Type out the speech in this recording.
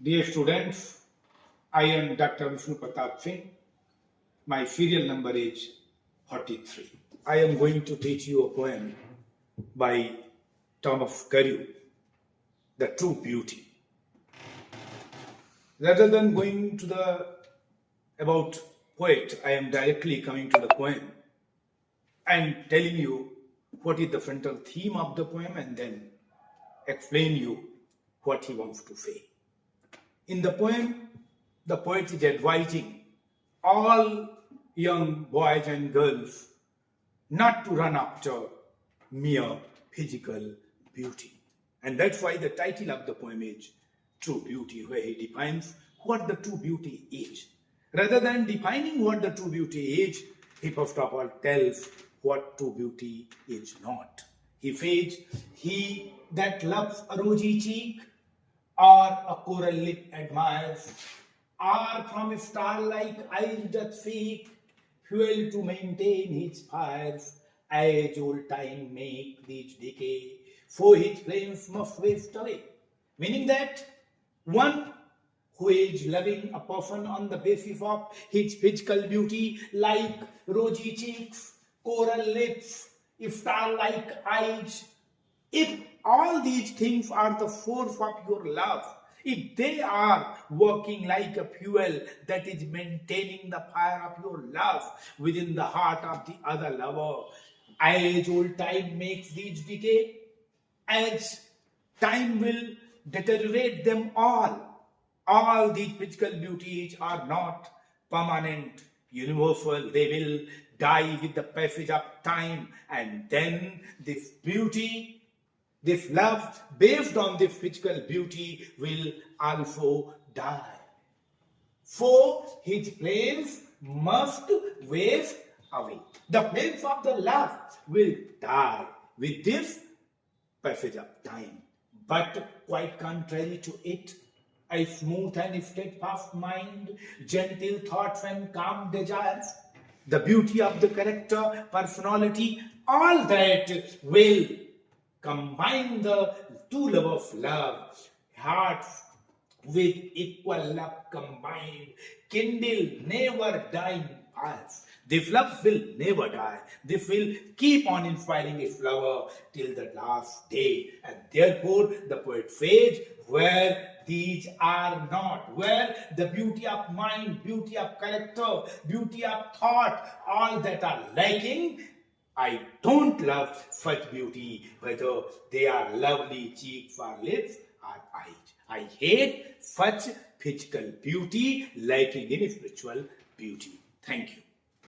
Dear students, I am Dr. Vishnu Pratap Singh. My serial number is 43. I am going to teach you a poem by Thomas Carew, The True Beauty. Rather than going to the about poet, I am directly coming to the poem and telling you what is the frontal theme of the poem and then explain you what he wants to say. In the poem, the poet is advising all young boys and girls not to run after mere physical beauty. And that's why the title of the poem is True Beauty, where he defines what the true beauty is. Rather than defining what the true beauty is, he first of all tells what true beauty is not. He says, he that loves a rosy cheek or a coral lip admires, or from a star-like eyes doth seek fuel to maintain his fires. Age old time make these decay, for his flames must waste away. Meaning that one who is loving a person on the basis of his physical beauty, like rosy cheeks, coral lips, star-like eyes, if all these things are the source of your love, if they are working like a fuel that is maintaining the fire of your love within the heart of the other lover, age old time makes these decay, as time will deteriorate them all. All these physical beauties are not permanent, universal. They will die with the passage of time, and then this beauty, this love based on this physical beauty will also die. For his flames must waste away. The flames of the love will die with this passage of time. But quite contrary to it, a smooth and steadfast mind, gentle thoughts and calm desires, the beauty of the character, personality, all that will combine the two love of love, hearts with equal love combined, kindle never dying fires. This love will never die. This will keep on inspiring its lover till the last day. And therefore, the poet says, where these are not, where the beauty of mind, beauty of character, beauty of thought, all that are lacking, I don't love such beauty, whether they are lovely cheeks or lips or eyes. I hate such physical beauty lacking in spiritual beauty. Thank you.